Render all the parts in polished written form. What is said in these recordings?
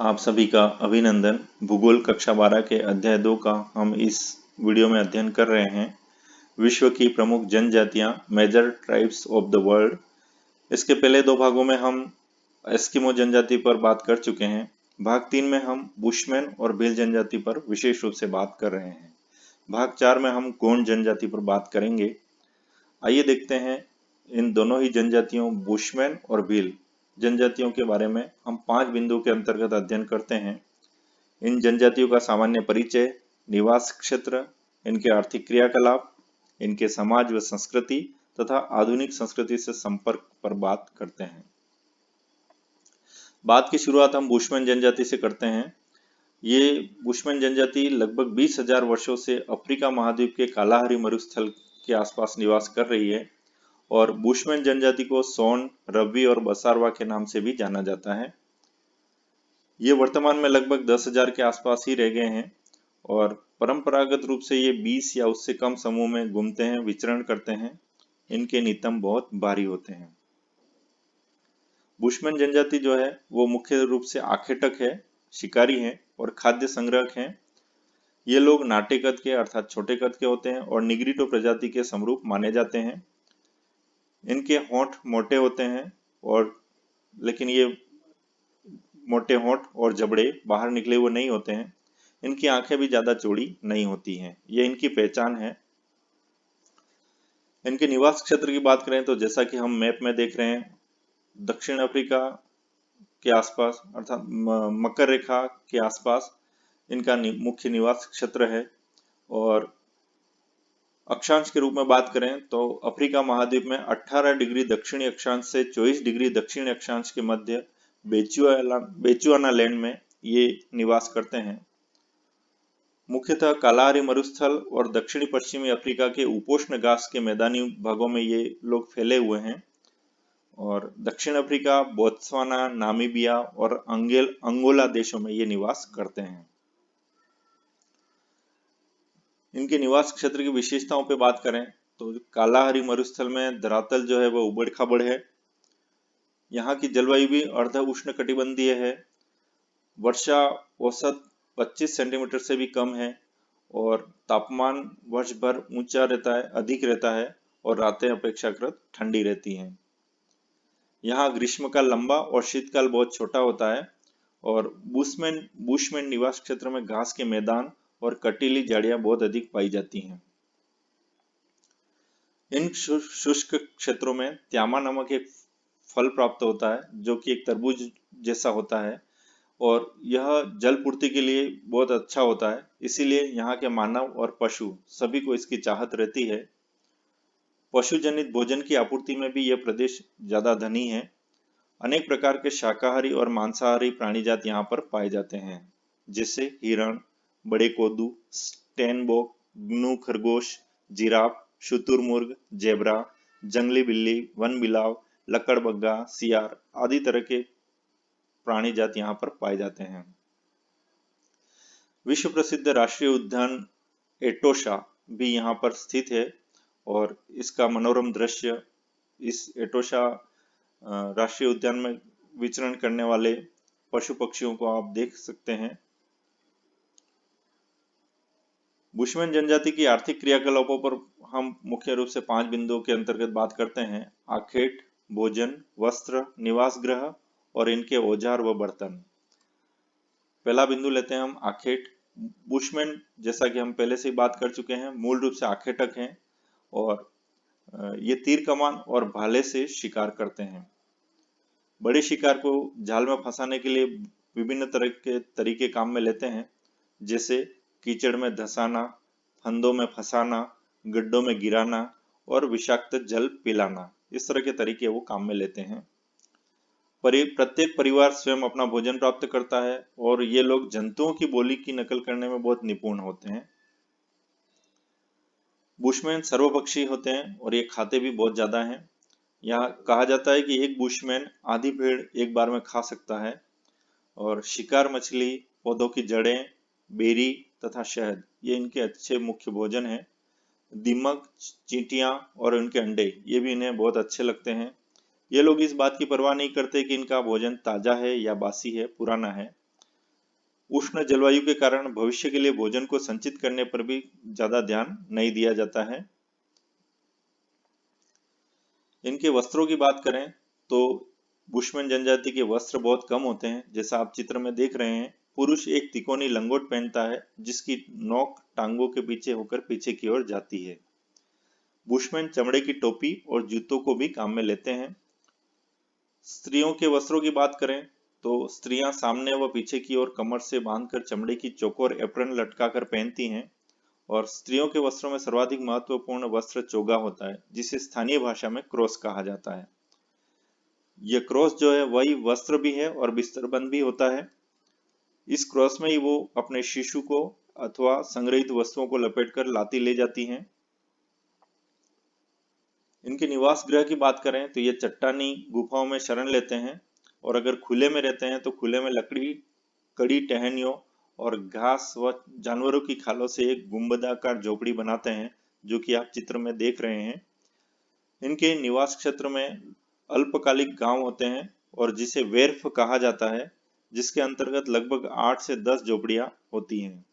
आप सभी का अभिनंदन। भूगोल कक्षा 12 के अध्याय 2 का हम इस वीडियो में अध्ययन कर रहे हैं। विश्व की प्रमुख जनजातियां, major tribes of the world. इसके पहले दो भागों में हम एस्किमो जनजाति पर बात कर चुके हैं। भाग 3 में हम बुशमैन और भील जनजाति पर विशेष रूप से बात कर रहे हैं। भाग 4 में हम गोंड जनजाति पर बात करेंगे। आइए देखते हैं इन दोनों ही जनजातियों बुशमैन और भील जनजातियों के बारे में हम 5 बिंदुओं के अंतर्गत अध्ययन करते हैं। इन जनजातियों का सामान्य परिचय, निवास क्षेत्र, इनके आर्थिक क्रियाकलाप, इनके समाज व संस्कृति तथा आधुनिक संस्कृति से संपर्क पर बात करते हैं। बात की शुरुआत हम बुशमैन जनजाति से करते हैं। ये बुशमैन जनजाति लगभग 20,000 वर्षों से अफ्रीका महाद्वीप के कालाहारी मरुस्थल के आसपास निवास कर रही है और बुशमैन जनजाति को सोन, रब्बी और बसारवा के नाम से भी जाना जाता है। ये वर्तमान में लगभग 10,000 के आसपास ही रह गए हैं और परंपरागत रूप से ये 20 या उससे कम समूह में घूमते हैं, विचरण करते हैं। इनके नितंब बहुत भारी होते हैं। बुशमैन जनजाति जो है वो मुख्य रूप से आखेटक है, शिकारी हैं और खाद्य संग्रहक हैं। ये लोग नाटे कद के अर्थात छोटे कद के होते हैं और निग्रिटो प्रजाति के समरूप माने जाते हैं। इनके होंठ मोटे होते हैं और लेकिन ये मोटे होंठ और जबड़े बाहर निकले हुए नहीं होते हैं। इनकी आंखें भी ज्यादा चौड़ी नहीं होती हैं। ये इनकी पहचान है। इनके निवास क्षेत्र की बात करें तो जैसा कि हम मैप में देख रहे हैं, दक्षिण अफ्रीका के आसपास अर्थात मकर रेखा के आसपास इनका मुख्य निवास क्षेत्र है। और अक्षांश के रूप में बात करें तो अफ्रीका महाद्वीप में 18 डिग्री दक्षिणी अक्षांश से 24 डिग्री दक्षिणी अक्षांश के मध्य बेचुआना लैंड में ये निवास करते हैं। मुख्यतः कालाहारी मरुस्थल और दक्षिणी पश्चिमी अफ्रीका के उपोष्ण घास के मैदानी भागों में ये लोग फैले हुए हैं और दक्षिण अफ्रीका, बोत्सवाना, नामीबिया और अंगोला देशों में ये निवास करते हैं। इनके निवास क्षेत्र की विशेषताओं पे बात करें तो कालाहारी मरुस्थल में धरातल जो है वह उबड़ खाबड़ है। यहाँ की जलवायु भी अर्ध उष्ण कटिबंधीय है। वर्षा औसत 25 सेंटीमीटर से भी कम है और तापमान वर्ष भर ऊंचा रहता है, अधिक रहता है और रातें अपेक्षाकृत ठंडी रहती हैं। यहाँ ग्रीष्मकाल लंबा और शीतकाल बहुत छोटा होता है और बुशमैन निवास क्षेत्र में घास के मैदान और कटीली झाड़ियां बहुत अधिक पाई जाती हैं। इन शुष्क क्षेत्रों में त्यामा नामक एक फल प्राप्त होता है जो कि एक तरबूज जैसा होता है और यह जल पूर्ति के लिए बहुत अच्छा होता है। इसीलिए यहाँ के मानव और पशु सभी को इसकी चाहत रहती है। पशु जनित भोजन की आपूर्ति में भी यह प्रदेश ज्यादा धनी है। अनेक प्रकार के शाकाहारी और मांसाहारी प्राणीजात यहाँ पर पाए जाते हैं, जैसे हिरण, बड़े कोदू, स्टैनबोक, ग्नू खरगोश, जिराफ, शुतुरमुर्ग, जेब्रा, जंगली बिल्ली, वन बिलाव, लकड़बग्गा, सियार आदि तरह के प्राणी जात यहाँ पर पाए जाते हैं। विश्व प्रसिद्ध राष्ट्रीय उद्यान एटोशा भी यहाँ पर स्थित है और इसका मनोरम दृश्य इस एटोशा राष्ट्रीय उद्यान में विचरण करने वाले पशु पक्षियों को आप देख सकते हैं। बुशमैन जनजाति की आर्थिक क्रियाकलापों पर हम मुख्य रूप से 5 बिंदुओं के अंतर्गत बात करते हैं: आखेट, भोजन, वस्त्र, निवास गृह और इनके औजार व बर्तन। पहला बिंदु लेते हैं हम आखेट। बुशमैन, जैसा कि हम पहले से ही बात कर चुके हैं, मूल रूप से आखेटक हैं और ये तीर कमान और भाले से शिकार करते हैं। बड़े शिकार को जाल में फंसाने के लिए विभिन्न तरह के तरीके काम में लेते हैं, जैसे कीचड़ में धंसाना, फंदों में फंसाना, गड्ढों में गिराना और विषाक्त जल पिलाना। इस तरह के तरीके वो काम में लेते हैं। प्रत्येक परिवार स्वयं अपना भोजन प्राप्त करता है और ये लोग जंतुओं की बोली की नकल करने में बहुत निपुण होते हैं। बुशमैन सर्वभक्षी होते हैं और ये खाते भी बहुत ज्यादा हैं। यहाँ कहा जाता है कि एक बुशमैन आधी भेड़ एक बार में खा सकता है। और शिकार मछली, पौधों की जड़ें, बेरी तथा शहद ये इनके अच्छे मुख्य भोजन हैं। दीमक, चींटियां और उनके अंडे ये भी इन्हें बहुत अच्छे लगते हैं। ये लोग इस बात की परवाह नहीं करते कि इनका भोजन ताजा है या बासी है, पुराना है। उष्ण जलवायु के कारण भविष्य के लिए भोजन को संचित करने पर भी ज्यादा ध्यान नहीं दिया जाता है। इनके वस्त्रों की बात करें तो बुशमैन जनजाति के वस्त्र बहुत कम होते हैं। जैसा आप चित्र में देख रहे हैं, पुरुष एक तिकोनी लंगोट पहनता है जिसकी नोक टांगों के पीछे होकर पीछे की ओर जाती है। बुशमैन चमड़े की टोपी और जूतों को भी काम में लेते हैं। स्त्रियों के वस्त्रों की बात करें तो स्त्रियां सामने व पीछे की ओर कमर से बांधकर चमड़े की चौकोर एप्रन लटकाकर पहनती हैं। और स्त्रियों के वस्त्रों में सर्वाधिक महत्वपूर्ण वस्त्र चोगा होता है, जिसे स्थानीय भाषा में क्रोस कहा जाता है। यह क्रॉस जो है वही वस्त्र भी है और बिस्तरबंद भी होता है। इस क्रॉस में ही वो अपने शिशु को अथवा संग्रहित वस्तुओं को लपेटकर लाती ले जाती हैं। इनके निवास गृह की बात करें तो ये चट्टानी गुफाओं में शरण लेते हैं और अगर खुले में रहते हैं तो खुले में लकड़ी, कड़ी टहनियों और घास व जानवरों की खालों से एक गुंबदाकार झोपड़ी बनाते हैं, जो कि आप चित्र में देख रहे हैं। इनके निवास क्षेत्र में अल्पकालिक गांव होते हैं और जिसे वेर्फ कहा जाता है, जिसके अंतर्गत लगभग 8 से 10 झोपड़ियां होती हैं।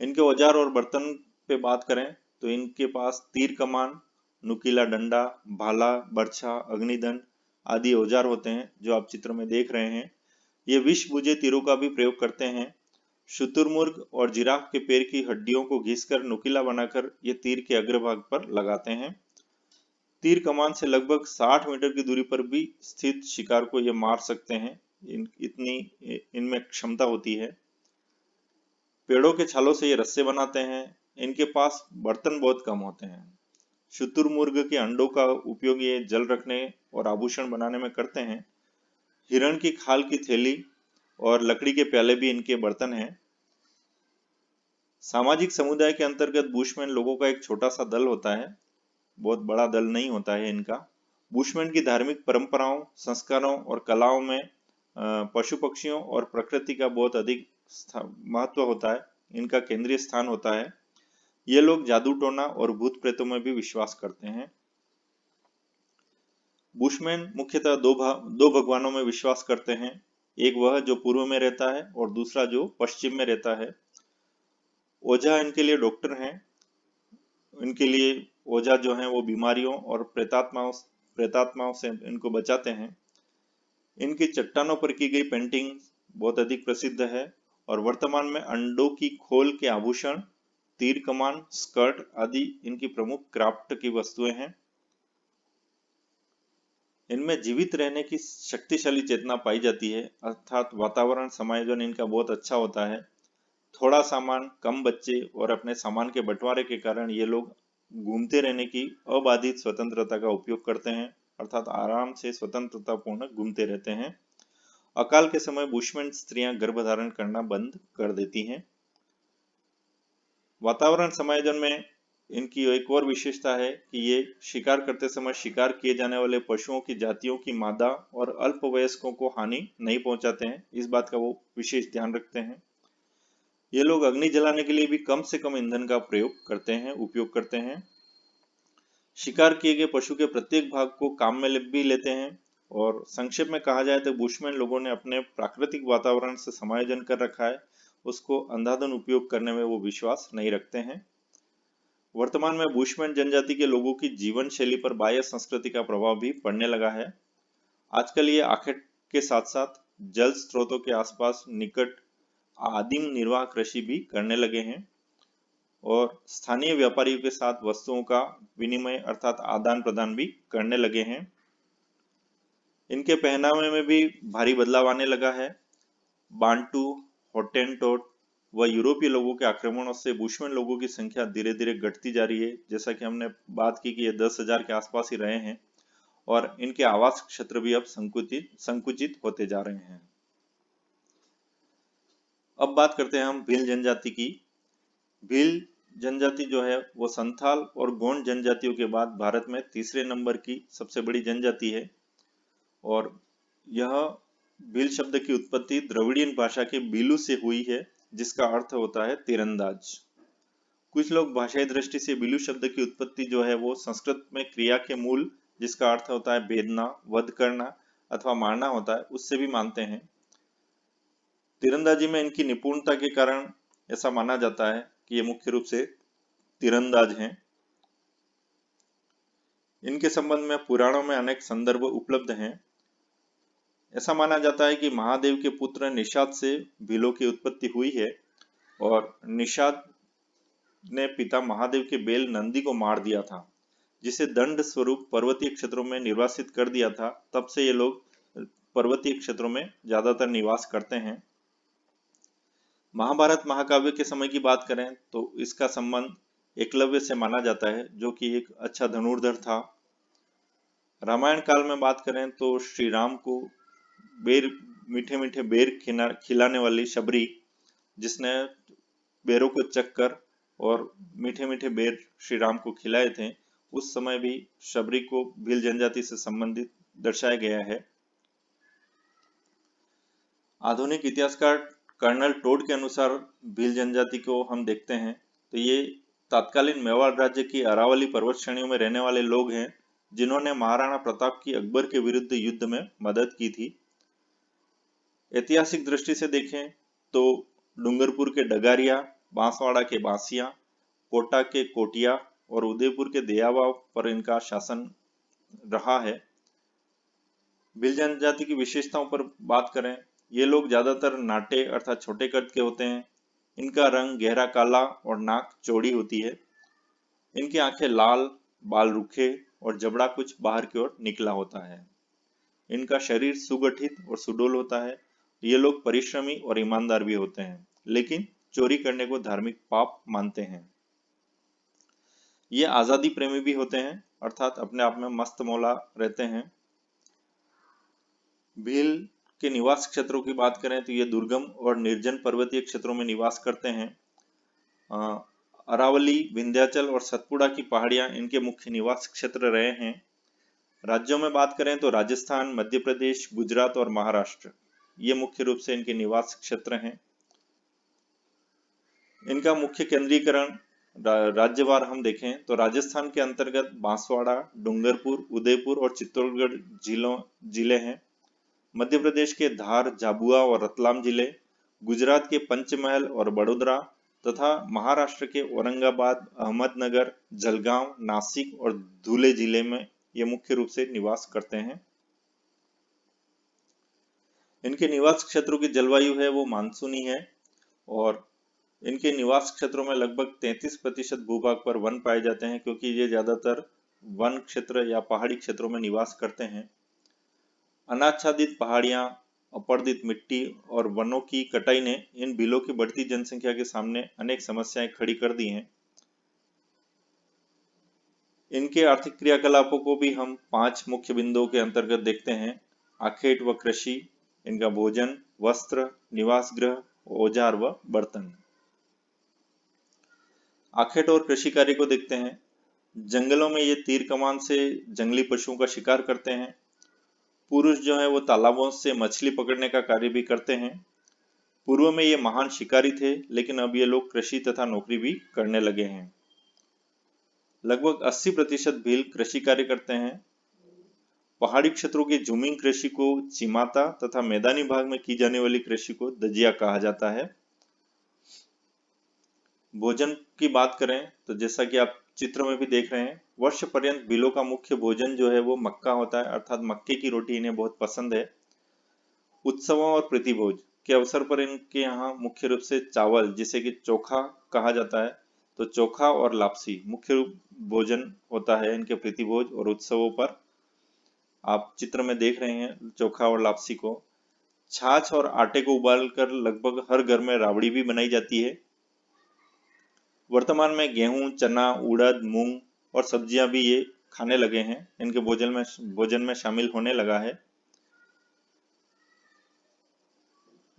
इनके औजार और बर्तन पे बात करें तो इनके पास तीर कमान, नुकीला डंडा, भाला, बर्छा, अग्निदंड आदि औजार होते हैं, जो आप चित्र में देख रहे हैं। ये विष बुझे तीरों का भी प्रयोग करते हैं। शुतुरमुर्ग और जिराफ के पैर की हड्डियों को घिसकर नुकीला बनाकर ये तीर के अग्रभाग पर लगाते हैं। तीर कमान से लगभग 60 मीटर की दूरी पर भी स्थित शिकार को ये मार सकते हैं। इतनी इनमें क्षमता होती है। पेड़ों के छालों से ये रस्से बनाते हैं। इनके पास बर्तन बहुत कम होते हैं। शुतुरमुर्ग के अंडों का उपयोग ये जल रखने और आभूषण बनाने में करते हैं। हिरण की खाल की थैली और लकड़ी के प्याले भी इनके बर्तन हैं। सामाजिक समुदाय के अंतर्गत बुशमैन लोगों का एक छोटा सा दल होता है, बहुत बड़ा दल नहीं होता है इनका। बुशमैन की धार्मिक परंपराओं, संस्कारों और कलाओं में पशु पक्षियों और प्रकृति का बहुत अधिक महत्व होता है, इनका केंद्रीय स्थान होता है। ये लोग जादू टोना और भूत प्रेतों में भी विश्वास करते हैं। बुशमैन मुख्यतः दो भगवानों में विश्वास करते हैं, एक वह जो पूर्व में रहता है और दूसरा जो पश्चिम में रहता है। ओझा इनके लिए डॉक्टर हैं। इनके लिए ओझा जो हैं वो बीमारियों और प्रेतात्माओं से इनको बचाते हैं। इनकी चट्टानों पर की गई पेंटिंग बहुत अधिक प्रसिद्ध है और वर्तमान में अंडों की खोल के आभूषण, तीर कमान, स्कर्ट आदि इनकी प्रमुख क्राफ्ट की वस्तुएं हैं। इनमें जीवित रहने की शक्तिशाली चेतना पाई जाती है, अर्थात वातावरण समायोजन इनका बहुत अच्छा होता है। थोड़ा सामान, कम बच्चे और अपने सामान के बंटवारे के कारण ये लोग घूमते रहने की अबाधित स्वतंत्रता का उपयोग करते हैं, अर्थात आराम से स्वतंत्रता पूर्ण घूमते रहते हैं। अकाल के समय बुशमैन स्त्रियां गर्भधारण करना बंद कर देती हैं। वातावरण समायोजन में इनकी एक और विशेषता है कि ये शिकार करते समय शिकार किए जाने वाले पशुओं की जातियों की मादा और अल्पवयस्कों को हानि नहीं पहुंचाते हैं। इस बात का वो विशेष ध्यान रखते हैं। ये लोग अग्नि जलाने के लिए भी कम से कम ईंधन का उपयोग करते हैं। शिकार किए गए पशु के प्रत्येक भाग को काम में भी लेते हैं। और संक्षेप में कहा जाए तो बुशमैन लोगों ने अपने प्राकृतिक वातावरण से समायोजन कर रखा है, उसको अंधाधुन उपयोग करने में वो विश्वास नहीं रखते हैं। वर्तमान में बुशमैन जनजाति के लोगों की जीवन शैली पर बाह्य संस्कृति का प्रभाव भी पड़ने लगा है। आजकल ये आखेट के साथ साथ जल स्रोतों के आसपास निकट आदिम निर्वाह कृषि भी करने लगे हैं और स्थानीय व्यापारियों के साथ वस्तुओं का विनिमय अर्थात आदान प्रदान भी करने लगे हैं। इनके पहनावे में भी भारी बदलाव आने लगा है। बांटू, हॉटेनटोट व यूरोपीय लोगों के आक्रमणों से बुशमैन लोगों की संख्या धीरे धीरे घटती जा रही है। जैसा कि हमने बात की कि ये 10,000 के आसपास ही रहे हैं और इनके आवास क्षेत्र भी अब संकुचित होते जा रहे हैं। अब बात करते हैं हम भील जनजाति की। भील जनजाति जो है वो संथाल और गोंड जनजातियों के बाद भारत में तीसरे नंबर की सबसे बड़ी जनजाति है और यह भील शब्द की उत्पत्ति द्रविड़ियन भाषा के बीलू से हुई है, जिसका अर्थ होता है तीरंदाज। कुछ लोग भाषाई दृष्टि से बीलू शब्द की उत्पत्ति जो है वो संस्कृत में क्रिया के मूल, जिसका अर्थ होता है भेदना, वध करना अथवा मारना होता है, उससे भी मानते हैं। तीरंदाजी में इनकी निपुणता के कारण ऐसा माना जाता है कि ये मुख्य रूप से तीरंदाज हैं। इनके संबंध में पुराणों में अनेक संदर्भ उपलब्ध हैं। ऐसा माना जाता है कि महादेव के पुत्र निषाद से भीलों की उत्पत्ति हुई है और निषाद ने पिता महादेव के बैल नंदी को मार दिया था, जिसे दंड स्वरूप पर्वतीय क्षेत्रों में निर्वासित कर दिया था। तब से ये लोग पर्वतीय क्षेत्रों में ज्यादातर निवास करते हैं। महाभारत महाकाव्य के समय की बात करें तो इसका संबंध एकलव्य से माना जाता है, जो कि एक अच्छा धनुर्धर था। रामायण काल में बात करें तो श्री राम को मीठे मीठे बेर खिलाने वाली शबरी, जिसने बेरों को चखकर और मीठे मीठे बेर श्री राम को खिलाए थे, उस समय भी शबरी को भील जनजाति से संबंधित दर्शाया गया है। आधुनिक इतिहासकार कर्नल टोड के अनुसार भील जनजाति को हम देखते हैं तो ये तत्कालीन मेवाड़ राज्य की अरावली पर्वत श्रेणियों में रहने वाले लोग हैं, जिन्होंने महाराणा प्रताप की अकबर के विरुद्ध युद्ध में मदद की थी। ऐतिहासिक दृष्टि से देखें तो डूंगरपुर के डगारिया, बांसवाड़ा के बांसिया, कोटा के कोटिया और उदयपुर के देयावा पर इनका शासन रहा है। भील जनजाति की विशेषताओं पर बात करें, ये लोग ज्यादातर नाटे अर्थात छोटे कद के होते हैं। इनका रंग गहरा काला और नाक चौड़ी होती है। इनकी आंखें लाल, बाल रूखे और जबड़ा कुछ बाहर की ओर निकला होता है। इनका शरीर सुगठित और सुडौल होता है। ये लोग परिश्रमी और ईमानदार भी होते हैं, लेकिन चोरी करने को धार्मिक पाप मानते हैं। ये आजादी प्रेमी भी होते हैं, अर्थात अपने आप में मस्त मौला रहते हैं। भील के निवास क्षेत्रों की बात करें तो ये दुर्गम और निर्जन पर्वतीय क्षेत्रों में निवास करते हैं। अरावली, विंध्याचल और सतपुड़ा की पहाड़ियां इनके मुख्य निवास क्षेत्र रहे हैं। राज्यों में बात करें तो राजस्थान, मध्य प्रदेश, गुजरात और महाराष्ट्र ये मुख्य रूप से इनके निवास क्षेत्र हैं। इनका मुख्य केंद्रीकरण राज्यवार हम देखें तो राजस्थान के अंतर्गत बांसवाड़ा, डूंगरपुर, उदयपुर और चित्तौड़गढ़ जिले हैं। मध्य प्रदेश के धार, झाबुआ और रतलाम जिले, गुजरात के पंचमहल और बड़ोदरा तथा महाराष्ट्र के औरंगाबाद, अहमदनगर, जलगांव, नासिक और धुले जिले में ये मुख्य रूप से निवास करते हैं। इनके निवास क्षेत्रों की जलवायु है वो मानसूनी है और इनके निवास क्षेत्रों में लगभग 33% भूभाग पर वन पाए जाते हैं, क्योंकि ये ज्यादातर वन क्षेत्र या पहाड़ी क्षेत्रों में निवास करते हैं। अनाच्छादित पहाड़ियां, अपर्दित मिट्टी और वनों की कटाई ने इन भीलों की बढ़ती जनसंख्या के सामने अनेक समस्याएं खड़ी कर दी हैं। इनके आर्थिक क्रियाकलापों को भी हम 5 मुख्य बिंदुओं के अंतर्गत देखते हैं: आखेट व कृषि, इनका भोजन, वस्त्र, निवास गृह, औजार व बर्तन। आखेट और कृषि कार्य को देखते हैं। जंगलों में ये तीर कमान से जंगली पशुओं का शिकार करते हैं। पुरुष जो है वो तालाबों से मछली पकड़ने का कार्य भी करते हैं। पूर्व में ये महान शिकारी थे, लेकिन अब ये लोग कृषि तथा नौकरी भी करने लगे हैं। लगभग 80% भील कृषि कार्य करते हैं। पहाड़ी क्षेत्रों की झूमिंग कृषि को चिमाता तथा मैदानी भाग में की जाने वाली कृषि को दजिया कहा जाता है। भोजन की बात करें तो जैसा कि आप चित्र में भी देख रहे हैं, वर्ष पर्यंत भीलों का मुख्य भोजन जो है वो मक्का होता है, अर्थात मक्के की रोटी इन्हें बहुत पसंद है। उत्सवों और प्रीतिभोज के अवसर पर इनके यहाँ मुख्य रूप से चावल, जिसे कि चोखा कहा जाता है, तो चोखा और लापसी मुख्य भोजन होता है इनके प्रीतिभोज और उत्सवों पर। आप चित्र में देख रहे हैं चोखा और लापसी को। छाछ और आटे को उबालकर लगभग हर घर में राबड़ी भी बनाई जाती है। वर्तमान में गेहूं, चना, उड़द, मूंग और सब्जियां भी ये खाने लगे हैं, इनके भोजन में शामिल होने लगा है।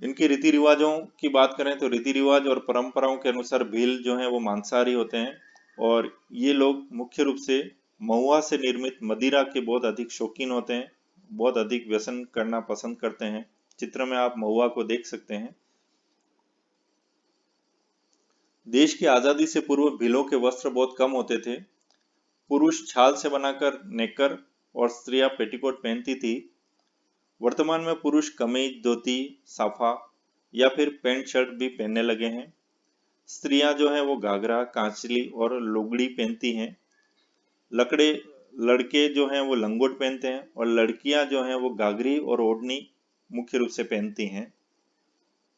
इनके रीति रिवाजों की बात करें तो रीति रिवाज और परंपराओं के अनुसार भील जो है वो मांसाहारी होते हैं और ये लोग मुख्य रूप से महुआ से निर्मित मदिरा के बहुत अधिक शौकीन होते हैं, बहुत अधिक व्यसन करना पसंद करते हैं। चित्र में आप महुआ को देख सकते हैं। देश की आजादी से पूर्व भीलों के वस्त्र बहुत कम होते थे। पुरुष छाल से बनाकर नेकर और स्त्रियां पेटीकोट पहनती थी। वर्तमान में पुरुष कमीज, धोती, साफा या फिर पैंट शर्ट भी पहनने लगे हैं। स्त्रियां जो है वो घाघरा, कांचली और लुगड़ी पहनती हैं। लड़के जो हैं वो लंगोट पहनते हैं और लड़कियां जो हैं वो घाघरी और ओढ़नी मुख्य रूप से पहनती हैं।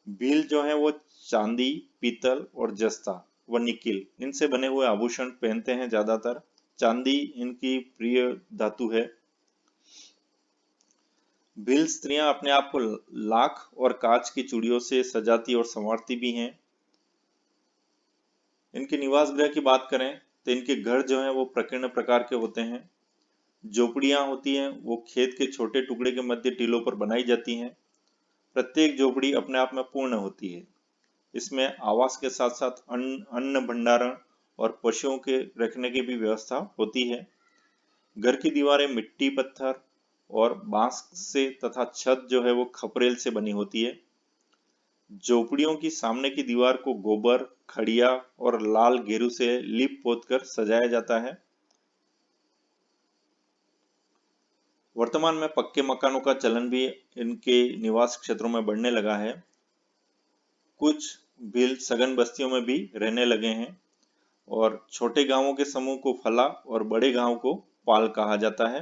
भील जो है वो चांदी, पीतल और जस्ता व निकिल इनसे बने हुए आभूषण पहनते हैं। ज्यादातर चांदी इनकी प्रिय धातु है। भील स्त्रियां अपने आप को लाख और कांच की चूड़ियों से सजाती और संवारती भी हैं। इनके निवास गृह की बात करें तो इनके घर जो है वो प्रकीर्ण प्रकार के होते हैं। झोपड़ियां होती हैं वो खेत के छोटे टुकड़े के मध्य टीलों पर बनाई जाती हैं। प्रत्येक झोपड़ी अपने आप में पूर्ण होती है। इसमें आवास के साथ साथ अन्न भंडारण और पशुओं के रखने की भी व्यवस्था होती है। घर की दीवारें मिट्टी, पत्थर और बांस से तथा छत जो है वो खपरेल से बनी होती है। झोपड़ियों की सामने की दीवार को गोबर, खड़िया और लाल गेरू से लीप पोत कर सजाया जाता है। वर्तमान में पक्के मकानों का चलन भी इनके निवास क्षेत्रों में बढ़ने लगा है। कुछ भील सघन बस्तियों में भी रहने लगे हैं और छोटे गांवों के समूह को फला और बड़े गांव को पाल कहा जाता है।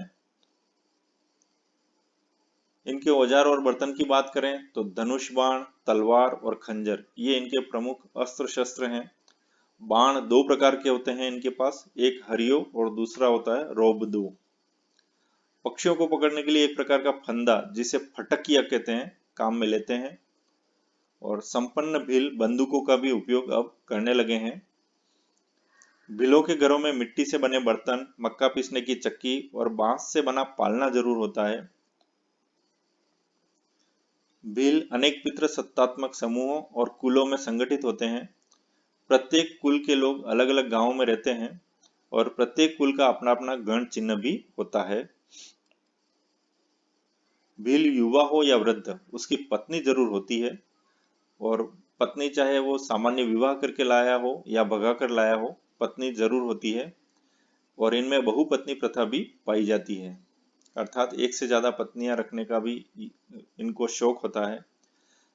इनके औजार और बर्तन की बात करें तो धनुष बाण, तलवार और खंजर ये इनके प्रमुख अस्त्र शस्त्र हैं। बाण दो प्रकार के होते हैं इनके पास, एक हरियो और दूसरा होता है रोबदो। पक्षियों को पकड़ने के लिए एक प्रकार का फंदा जिसे फटकिया कहते हैं काम में लेते हैं। और संपन्न भील बंदूकों का भी उपयोग अब करने लगे हैं। भीलों के घरों में मिट्टी से बने बर्तन, मक्का पीसने की चक्की और बांस से बना पालना जरूर होता है। भील अनेक पितृ सत्तात्मक समूहों और कुलों में संगठित होते हैं। प्रत्येक कुल के लोग अलग अलग गांवों में रहते हैं और प्रत्येक कुल का अपना अपना गण चिन्ह भी होता है। भील युवा हो या वृद्ध, उसकी पत्नी जरूर होती है और पत्नी चाहे वो सामान्य विवाह करके लाया हो या भगा कर लाया हो, पत्नी जरूर होती है। और इनमें बहुपत्नी प्रथा भी पाई जाती है, अर्थात एक से ज्यादा पत्नियां रखने का भी इनको शौक होता है।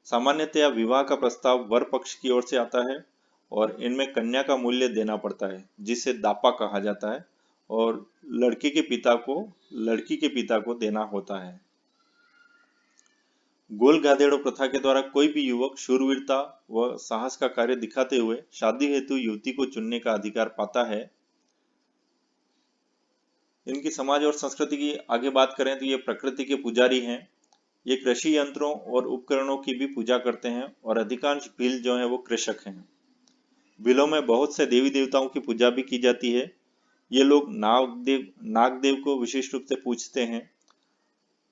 सामान्यतया विवाह का प्रस्ताव वर पक्ष की ओर से आता है और इनमें कन्या का मूल्य देना पड़ता है जिसे दापा कहा जाता है और लड़की के पिता को देना होता है। गोल गाधेड़ो प्रथा के द्वारा कोई भी युवक शूरवीरता व साहस का कार्य दिखाते हुए शादी हेतु युवती को चुनने का अधिकार पाता है। इनकी समाज और संस्कृति की आगे बात करें तो ये प्रकृति के पुजारी हैं। ये कृषि यंत्रों और उपकरणों की भी पूजा करते हैं और अधिकांश भील जो है वो कृषक हैं। भीलों में बहुत से देवी देवताओं की पूजा भी की जाती है। ये लोग नागदेव को विशेष रूप से पूजते हैं।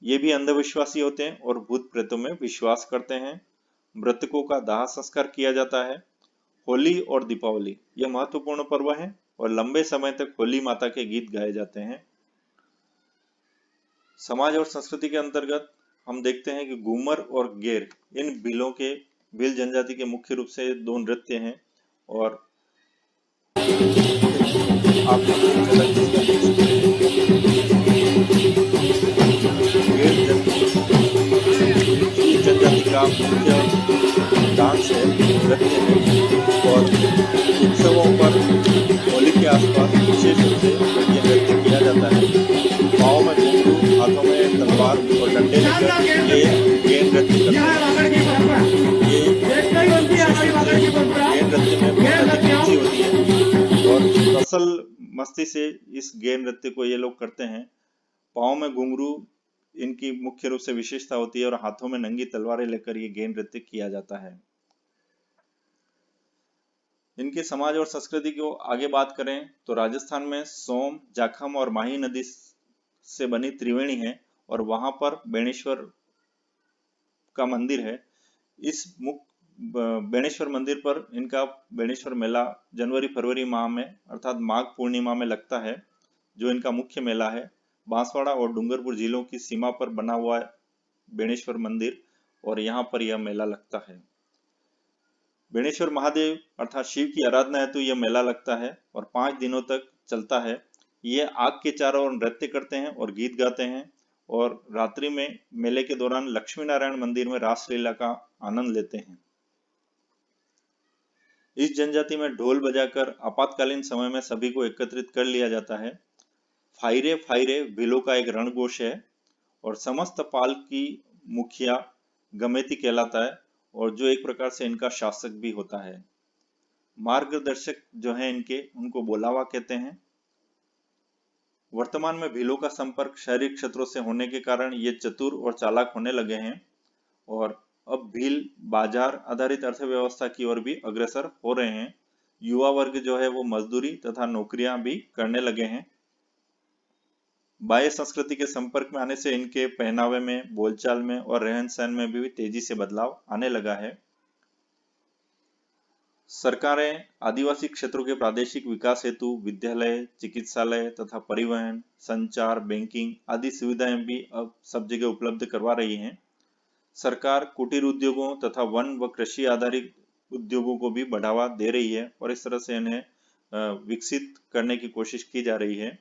ये भी अंधविश्वासी होते हैं और भूत प्रेतों में विश्वास करते हैं। मृतकों का दाह संस्कार किया जाता है। होली और दीपावली यह महत्वपूर्ण पर्व है और लंबे समय तक होली माता के गीत गाए जाते हैं। समाज और संस्कृति के अंतर्गत हम देखते हैं कि घूमर और गेर इन भील जनजाति के मुख्य रूप से दो नृत्य हैं और आप जनजाति का मुख्य डांस है, नृत्य है और उत्सवों पर होली के आसपास विशेष रूप से ये नृत्य किया जाता है। पाँव में घुंघरू, हाथों में तलवार और डंडे लेकर ये गेर नृत्य करते हैं। ये गेर नृत्य में बहुत अधिक रुचि होती है और असल मस्ती से इस गेर नृत्य को ये लोग करते हैं। पाँव में घुंघरू इनकी मुख्य रूप से विशेषता होती है और हाथों में नंगी तलवारें लेकर ये गेर नृत्य किया जाता है। इनके समाज और संस्कृति को आगे बात करें तो राजस्थान में सोम, जाखम और माही नदी से बनी त्रिवेणी है और वहां पर बेणेश्वर का मंदिर है। इस बेणेश्वर मंदिर पर इनका बेणेश्वर मेला जनवरी फरवरी माह में अर्थात माघ पूर्णिमा में लगता है, जो इनका मुख्य मेला है। बांसवाड़ा और डूंगरपुर जिलों की सीमा पर बना हुआ बेणेश्वर मंदिर और यहाँ पर यह मेला लगता है। बेणेश्वर महादेव अर्थात शिव की आराधना हेतु यह मेला लगता है और 5 दिनों तक चलता है। ये आग के चारों ओर नृत्य करते हैं और गीत गाते हैं और रात्रि में मेले के दौरान लक्ष्मी नारायण मंदिर में रासलीला का आनंद लेते हैं। इस जनजाति में ढोल बजाकर आपातकालीन समय में सभी को एकत्रित कर लिया जाता है। फाइरे फाइरे भीलों का एक रणघोष है और समस्त पाल की मुखिया गमेती कहलाता है और जो एक प्रकार से इनका शासक भी होता है। मार्गदर्शक जो है इनके, उनको बोलावा कहते हैं। वर्तमान में भीलों का संपर्क शहरी क्षेत्रों से होने के कारण ये चतुर और चालाक होने लगे हैं और अब भील बाजार आधारित अर्थव्यवस्था की ओर भी अग्रसर हो रहे हैं। युवा वर्ग जो है वो मजदूरी तथा नौकरियां भी करने लगे हैं। बाह्य संस्कृति के संपर्क में आने से इनके पहनावे में, बोलचाल में और रहन सहन में भी तेजी से बदलाव आने लगा है। सरकारें आदिवासी क्षेत्रों के प्रादेशिक विकास हेतु विद्यालय, चिकित्सालय तथा परिवहन, संचार, बैंकिंग आदि सुविधाएं भी अब सब जगह उपलब्ध करवा रही हैं। सरकार कुटीर उद्योगों तथा वन व कृषि आधारित उद्योगों को भी बढ़ावा दे रही है और इस तरह से इन्हें विकसित करने की कोशिश की जा रही है।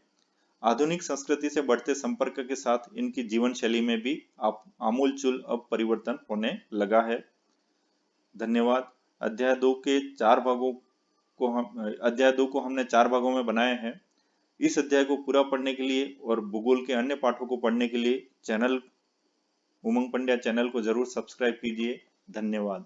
आधुनिक संस्कृति से बढ़ते संपर्क के साथ इनकी जीवन शैली में भी आमूलचूल अब परिवर्तन होने लगा है। धन्यवाद। अध्याय 2 को हमने 4 भागों में बनाया है। इस अध्याय को पूरा पढ़ने के लिए और भूगोल के अन्य पाठों को पढ़ने के लिए उमंग पंड्या चैनल को जरूर सब्सक्राइब कीजिए। धन्यवाद।